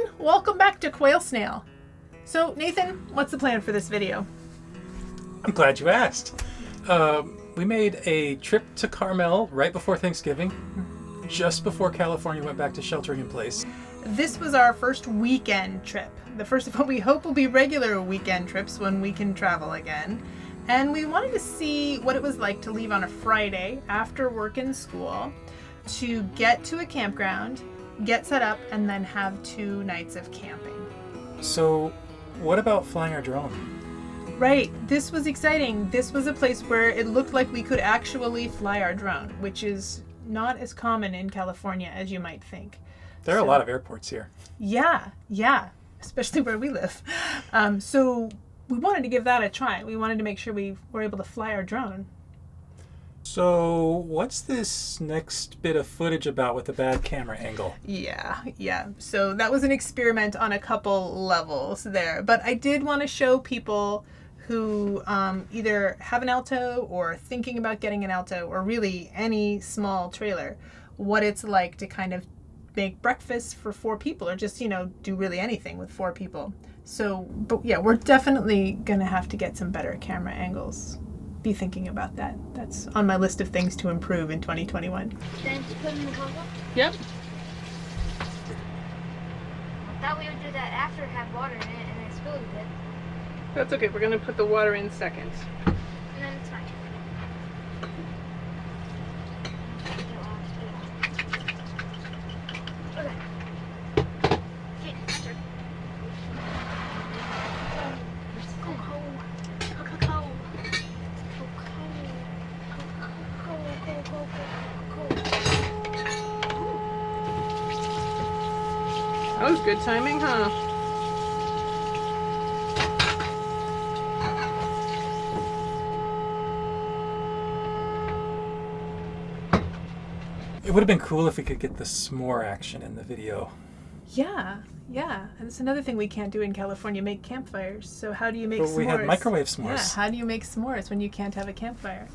everyone, welcome back to Quail Snail. So Nathan, what's the plan for this video? I'm glad you asked. We made a trip to Carmel right before Thanksgiving, just before California went back to sheltering in place. This was our first weekend trip. The first of what we hope will be regular weekend trips when we can travel again. And we wanted to see what it was like to leave on a Friday after work and school to get to a campground, get set up, and then have 2 nights of camping. So, what about flying our drone? Right, this was exciting. This was a place where it looked like we could actually fly our drone, which is not as common in California as you might think. There are a lot of airports here. Yeah, especially where we live. So we wanted to give that a try. We wanted to make sure we were able to fly our drone. So, what's this next bit of footage about with the bad camera angle? Yeah. So that was an experiment on a couple levels there. But I did want to show people who either have an Alto or thinking about getting an Alto or really any small trailer, what it's like to kind of make breakfast for 4 people or just, do really anything with 4 people. So, but yeah, we're definitely going to have to get some better camera angles. Be thinking about that. That's on my list of things to improve in 2021. Then to put in the compost? Yep. I thought we would do that after it had water in it and then spill a bit. That's okay. We're going to put the water in second. And then it's fine. Okay. Okay, start. That was good timing, huh? It would have been cool if we could get the s'more action in the video. Yeah. And it's another thing we can't do in California, make campfires. So how do you make s'mores? We had microwave s'mores. Yeah, how do you make s'mores when you can't have a campfire?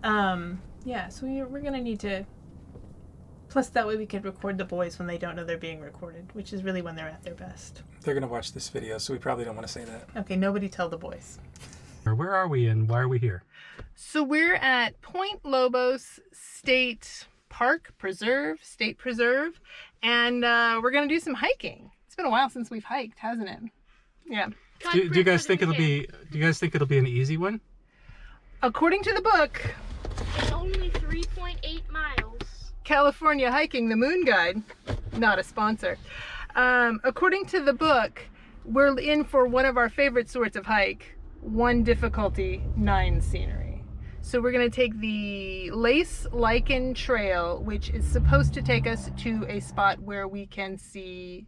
So we're going to need to... Plus, that way we could record the boys when they don't know they're being recorded, which is really when they're at their best. They're going to watch this video, so we probably don't want to say that. Okay, nobody tell the boys. Where are we and why are we here? So we're at Point Lobos State Preserve, and we're going to do some hiking. It's been a while since we've hiked, hasn't it? Yeah. Do you guys think it'll be an easy one? According to the book, It's only 3.8 miles. California Hiking, the Moon Guide, not a sponsor. According to the book, we're in for one of our favorite sorts of hike, 1 difficulty, 9 scenery. So we're going to take the Lace Lichen Trail, which is supposed to take us to a spot where we can see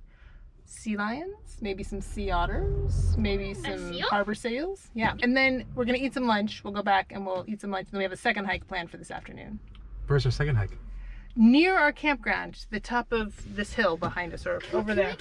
sea lions, maybe some sea otters, maybe some harbor sails. Yeah. And then we're going to eat some lunch. We'll go back and we'll eat some lunch. And then we have a second hike planned for this afternoon. Where's our second hike? Near our campground, the top of this hill behind us, or over there.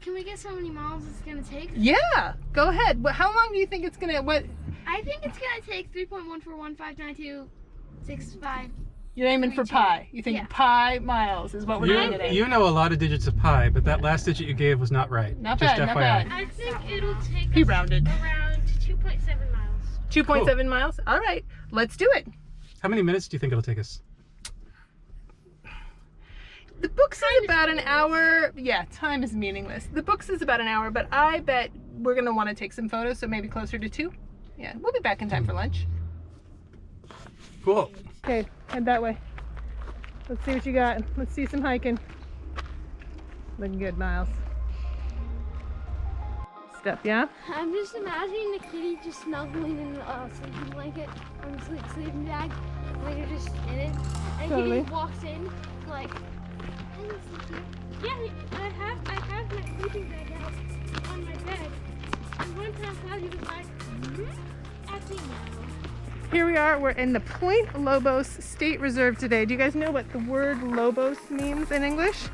Can we guess how many miles it's gonna take? Yeah, go ahead. How long do you think it's gonna? What? I think it's gonna take 3.14159265. You're aiming for pi. You think pi miles is what we're doing today. You know a lot of digits of pi, but that last digit you gave was not right. Not Just bad, FYI. not bad. I think it'll take He us rounded. around 2.7 miles. 2.7 miles. All right, let's do it. How many minutes do you think it'll take us? The book says about an hour. Yeah, time is meaningless. The book says about an hour, but I bet we're gonna want to take some photos, so maybe closer to 2. Yeah, we'll be back in time for lunch. Cool. Okay, head that way. Let's see what you got. Let's see some hiking. Looking good, Miles. Step, yeah? I'm just imagining the kitty just snuggling in the sleeping blanket or the sleeping bag when you're just in it. And Totally. he just walks in like, yeah, I have my sleeping bag out on my bed. And one time he was like, at me now. Here we are. We're in the Point Lobos State Reserve today. Do you guys know what the word Lobos means in English?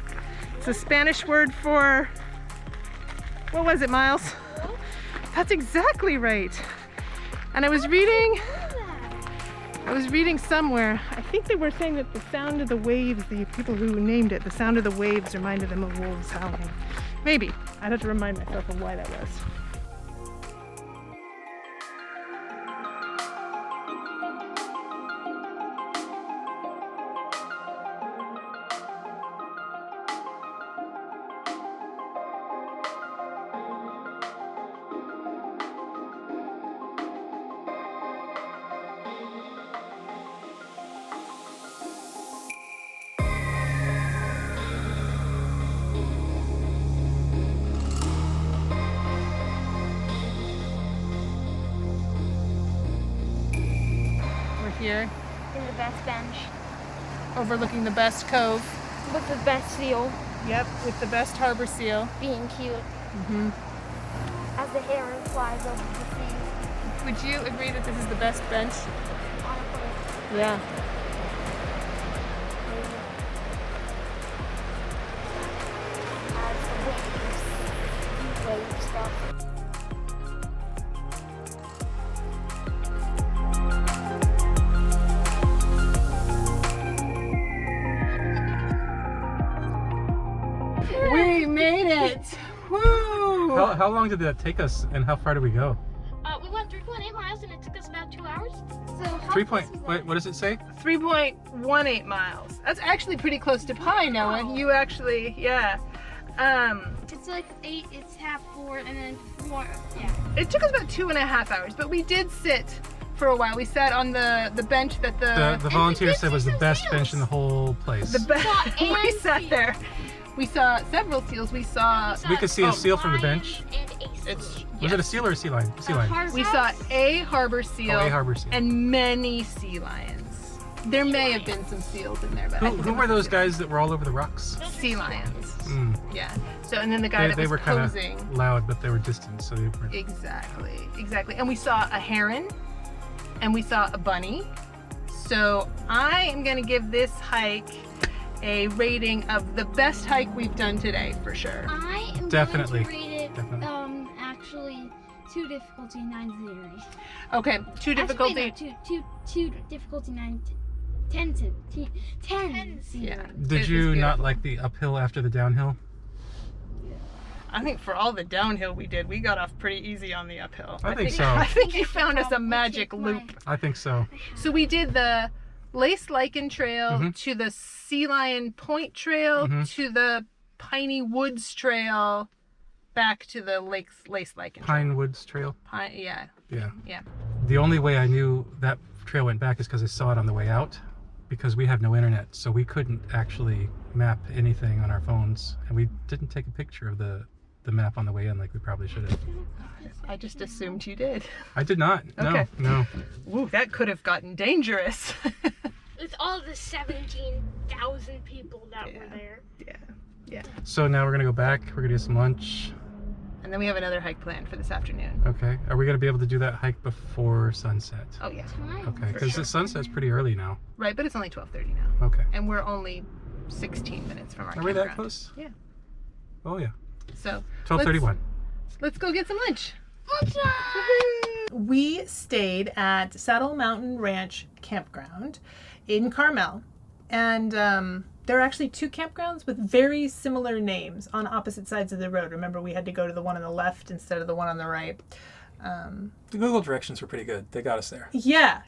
It's a Spanish word for... What was it, Miles? That's exactly right. And I was reading... I was reading somewhere, I think they were saying that the sound of the waves, the people who named it, the sound of the waves reminded them of wolves howling. Maybe. I'd have to remind myself of why that was. Here, In the best bench. overlooking the best cove. With the best seal. Yep, with the best harbor seal. Being cute. Mm-hmm. As the heron flies over the sea. Would you agree that this is the best bench? On a boat. Yeah. As the wave stuff. We made it! Woo! How long did that take us, and how far did we go? We went 3.8 miles and it took us about 2 hours. So how 3 close point. was Wait, that? what does it say? 3.18 miles. That's actually pretty close to pi, Noah. Wow. You actually, yeah. It's like 8, it's half 4, and then 4, yeah. It took us about 2.5 hours, but we did sit for a while. We sat on the bench that The volunteer did said was see the some best seals. bench in the whole place. the best. saw We and sat seals. there. We saw several seals. We saw We could see a seal from the Lion bench. And a seal. it's Was it a seal or a sea lion? Sea lion. we saw a harbor seal, Oh, a harbor seal. and many sea lions. There may have been some seals in there, but I think Who it were was those sea guys that were all over the rocks? lions. Sea lions. Mm. Yeah. So and then the guy that They was were kind posing. of loud, but they were distant, so they were. Exactly. And we saw a heron, and we saw a bunny. So I am gonna give this hike a rating of the best hike we've done today for sure. I am Definitely. going to rate it, Definitely. actually, 2 difficulty 9 zero. Okay, two difficulty. Actually, no, two difficulty 9, 10 to 10 zero. Yeah. Did It was you not beautiful. like the uphill after the downhill? I think for all the downhill we did, we got off pretty easy on the uphill. I think think, so. I think you found us a Probably magic take my- loop. I think so. So we did the Lace Lichen Trail Mhm. to the Sea Lion Point Trail Mhm. to the Piney Woods Trail back to the Lace Lichen Trail. Pine Woods Trail. Yeah. Yeah. Yeah. The only way I knew that trail went back is because I saw it on the way out, because we have no internet, so we couldn't actually map anything on our phones, and we didn't take a picture of the map on the way in like we probably should have. I just assumed you did. I did not. No, Okay. no. Ooh, that could have gotten dangerous. With all the 17,000 people that Yeah. were there. Yeah. So now we're gonna go back. We're gonna get some lunch. And then we have another hike planned for this afternoon. Okay. Are we gonna be able to do that hike before sunset? Oh yeah. Time. Okay, For because sure. the sunset's pretty early now. Right, but it's only 12:30 now. Okay. And we're only 16 minutes from our Are we that campground. close? Yeah. Oh yeah. So 12:31. let's go get some lunch. Lunch time! We stayed at Saddle Mountain Ranch Campground in Carmel. And there are actually two campgrounds with very similar names on opposite sides of the road. Remember, we had to go to the one on the left instead of the one on the right. The Google directions were pretty good. They got us there. Yeah.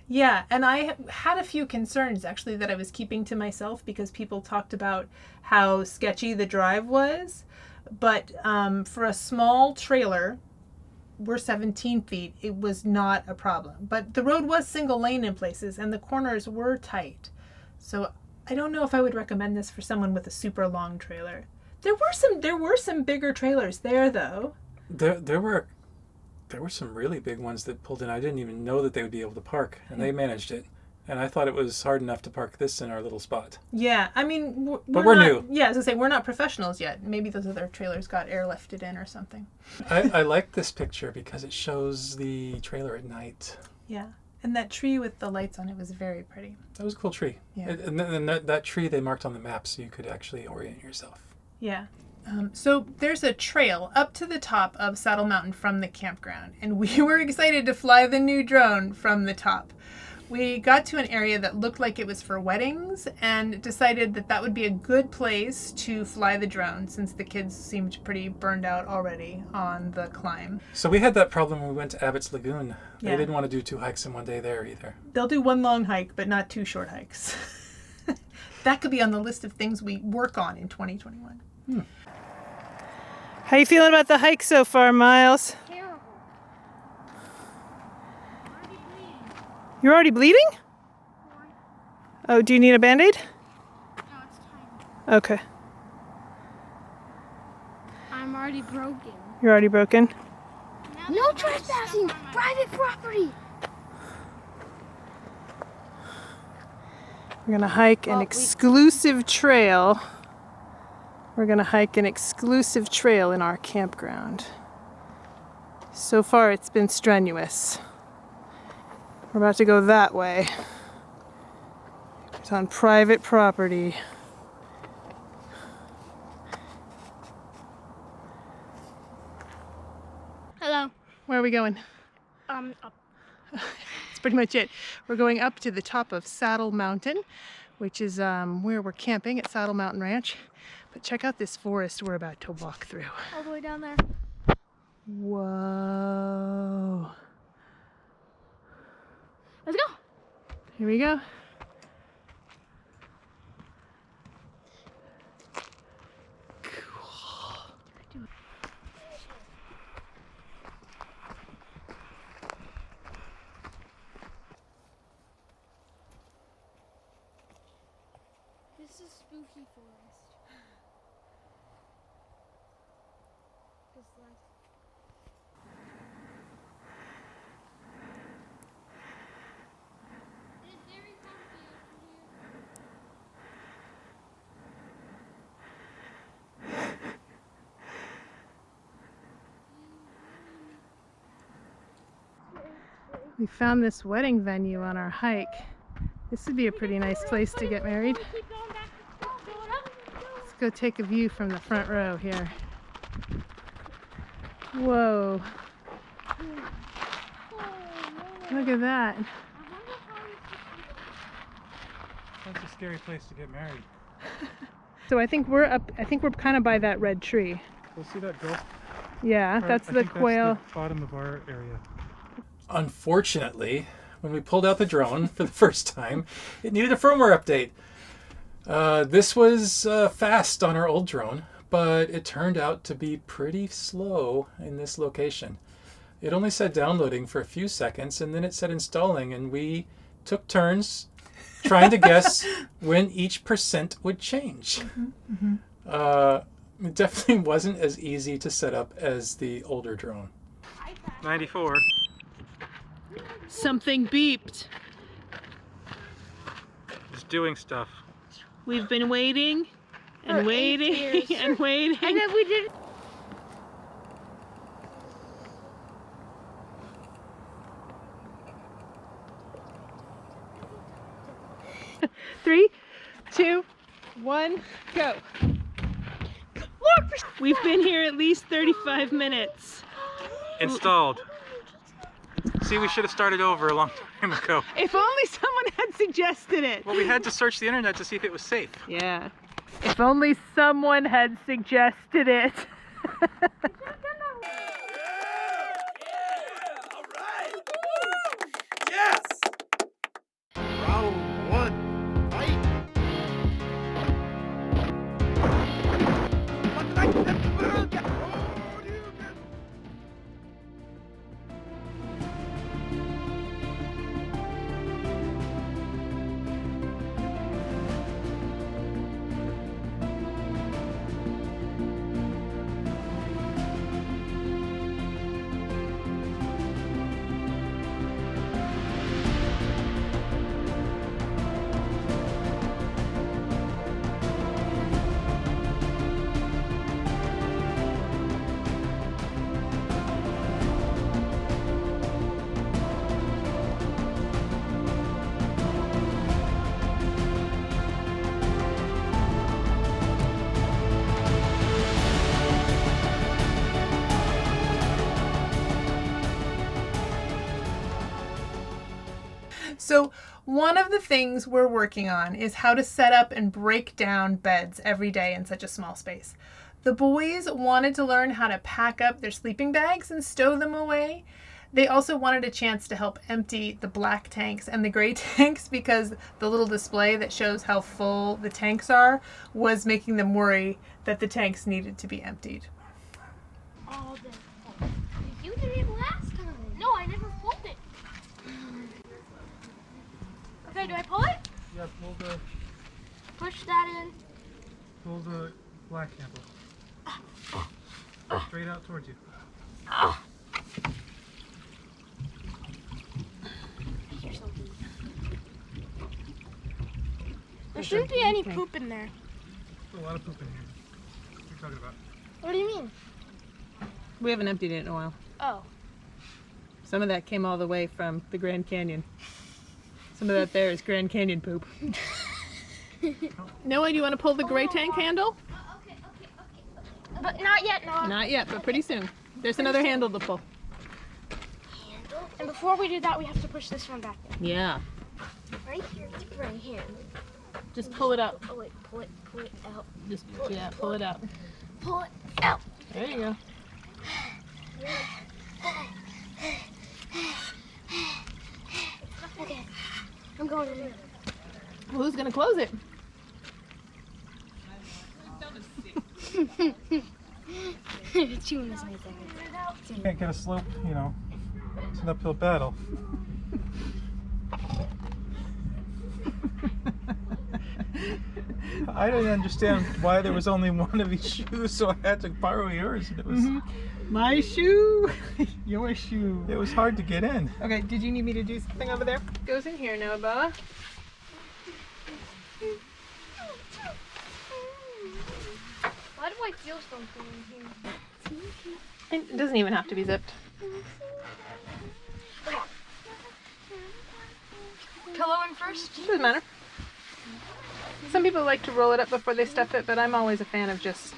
And I had a few concerns, actually, that I was keeping to myself because people talked about how sketchy the drive was. But for a small trailer, we're 17 feet, it was not a problem. But the road was single lane in places, and the corners were tight. So I don't know if I would recommend this for someone with a super long trailer. There were some bigger trailers there, though. There were some really big ones that pulled in. I didn't even know that they would be able to park, and they managed it. And I thought it was hard enough to park this in our little spot. Yeah, I mean, we're not, new. Yeah, as I say, we're not professionals yet. Maybe those other trailers got airlifted in or something. I like this picture because it shows the trailer at night. Yeah, and that tree with the lights on it was very pretty. That was a cool tree. Yeah. And then that tree they marked on the map so you could actually orient yourself. Yeah. So there's a trail up to the top of Saddle Mountain from the campground, and we were excited to fly the new drone from the top. We got to an area that looked like it was for weddings and decided that that would be a good place to fly the drone since the kids seemed pretty burned out already on the climb. So we had that problem when we went to Abbott's Lagoon. They Yeah. didn't want to do 2 hikes in one day there either. They'll do one long hike, but not 2 short hikes. That could be on the list of things we work on in 2021. How you feeling about the hike so far, Miles? Terrible. Already bleeding. You're already bleeding? Oh, do you need a Band-Aid? No, it's tiny. Okay. I'm already broken. You're already broken? No trespassing! Private property! We're gonna hike an exclusive trail. We're gonna hike an exclusive trail in our campground. So far it's been strenuous. We're about to go that way. It's on private property. Hello. Where are we going? Up. That's pretty much it. We're going up to the top of Saddle Mountain, which is where we're camping at Saddle Mountain Ranch. But check out this forest we're about to walk through. All the way down there. Whoa. Let's go. Here we go. This is spooky forest. It's like it's very comfy over here. We found this wedding venue on our hike. This would be a pretty nice place to get married. Keep going back. Let's go up. Let's go take a view from the front row here. Whoa, look at that. That's a scary place to get married. So I think we're kind of by that red tree. We'll see that gulf. Yeah, that's the quail. That's the bottom of our area. Unfortunately, when we pulled out the drone for the first time, it needed a firmware update. This was fast on our old drone, but it turned out to be pretty slow in this location. It only said downloading for a few seconds, and then it said installing, and we took turns trying to guess when each percent would change. It definitely wasn't as easy to set up as the older drone. 94. Something beeped. It's doing stuff. We've been waiting and For 8 waiting years. and waiting. And then we did. 3, 2, 1, go. We've been here at least 35 minutes. Installed. See, we should have started over a long time ago. If only someone had suggested it. Well, we had to search the internet to see if it was safe. Yeah. If only someone had suggested it. Round 1, fight! So one of the things we're working on is how to set up and break down beds every day in such a small space. The boys wanted to learn how to pack up their sleeping bags and stow them away. They also wanted a chance to help empty the black tanks and the gray tanks because the little display that shows how full the tanks are was making them worry that the tanks needed to be emptied. All the You did it last time. No, I never pulled it. Okay, do I pull it? Yeah, Push that in. pull the black handle. Straight out towards you. Hear something. There shouldn't be any poop in there. There's a lot of poop in here. What are you talking about? What do you mean? We haven't emptied it in a while. Oh. Some of that came all the way from the Grand Canyon. Some of that there is Grand Canyon poop. Noah, do you want to pull the gray tank handle? Okay. But not yet, no. Not yet, but pretty soon. There's another handle to pull. Handle. And before we do that, we have to push this one back in. Yeah. Right here, right here. Just pull it up. Oh wait, pull it out. Just, yeah, pull it out. Pull it out. There you go. Okay, I'm going in. Well, who's going to close it? Chewing this right there. Can't get a slope, you know. It's an uphill battle. I didn't understand why there was only one of each shoe, so I had to borrow yours. And it was My shoe. Your shoe. it was hard to get in. Okay, did you need me to do something over there? Goes in here, Noah Bella. Why do I feel something in here? It doesn't even have to be zipped. Pillow in first? Doesn't matter. Some people like to roll it up before they stuff it, but I'm always a fan of just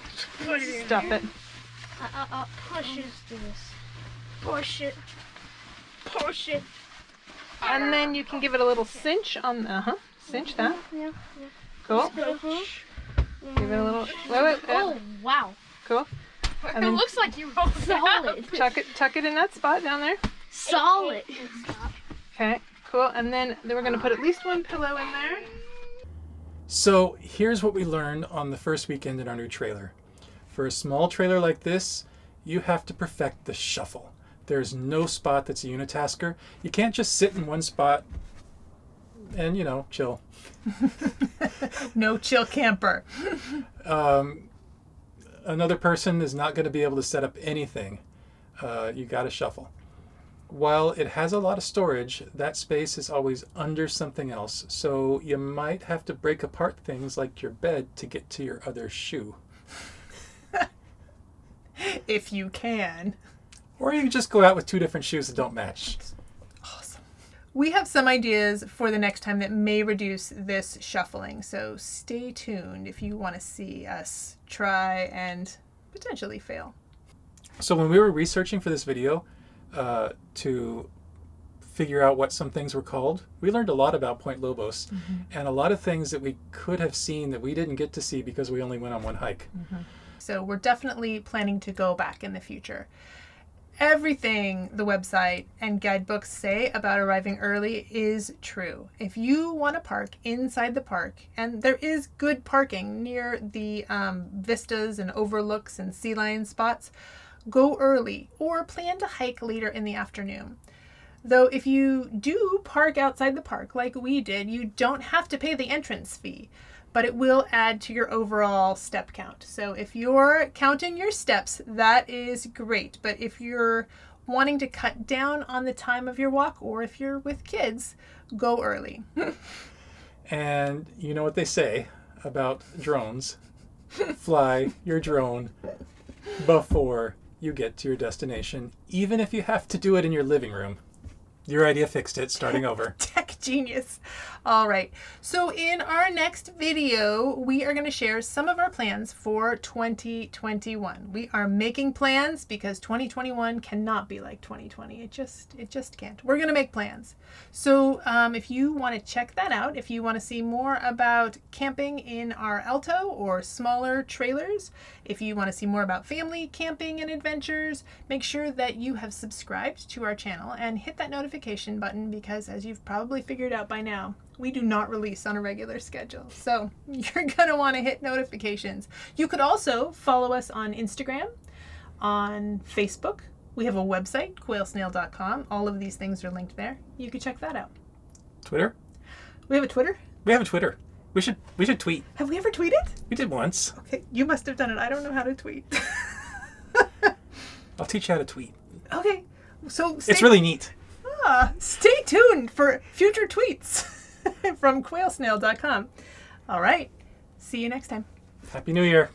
stuff it. Push it. Push it. Push it. And then you can give it a little cinch on the, cinch that. Yeah. Cool. Give it a little, wait. Oh, wow. Cool. And It then looks like you rolled solid. tuck it in that spot down there. Solid. Okay, cool. And then we're going to put at least one pillow in there. So here's what we learned on the first weekend in our new trailer. For a small trailer like this, you have to perfect the shuffle. There's no spot that's a unitasker. You can't just sit in one spot and, you know, chill. No chill camper. Another person is not going to be able to set up anything. You got to shuffle. While it has a lot of storage, that space is always under something else. So you might have to break apart things like your bed to get to your other shoe. If you can. Or you can just go out with two different shoes that don't match. Awesome. We have some ideas for the next time that may reduce this shuffling. So stay tuned if you want to see us try and potentially fail. So when we were researching for this video, to figure out what some things were called, we learned a lot about Point Lobos and a lot of things that we could have seen that we didn't get to see because we only went on one hike. So we're definitely planning to go back in the future. Everything the website and guidebooks say about arriving early is true. If you want to park inside the park, and there is good parking near the vistas and overlooks and sea lion spots, go early or plan to hike later in the afternoon. Though if you do park outside the park like we did, you don't have to pay the entrance fee, but it will add to your overall step count. So if you're counting your steps, that is great. But if you're wanting to cut down on the time of your walk, or if you're with kids, go early. And you know what they say about drones. Fly your drone before you get to your destination, even if you have to do it in your living room. Your idea fixed it, starting over. Genius. All right. So in our next video, we are going to share some of our plans for 2021. We are making plans because 2021 cannot be like 2020. It just can't. We're going to make plans. So if you want to check that out, if you want to see more about camping in our Alto or smaller trailers, if you want to see more about family camping and adventures, make sure that you have subscribed to our channel and hit that notification button, because as you've probably figured out by now, we do not release on a regular schedule. So you're going to want to hit notifications. You could also follow us on Instagram, on Facebook. We have a website, quailsnail.com. All of these things are linked there. You can check that out. Twitter? We have a Twitter? We have a Twitter. We should tweet. Have we ever tweeted? We did once. Okay, you must have done it. I don't know how to tweet. I'll teach you how to tweet. Okay, so It's really neat. Stay tuned for future tweets from quailsnail.com. All right, see you next time. Happy New Year.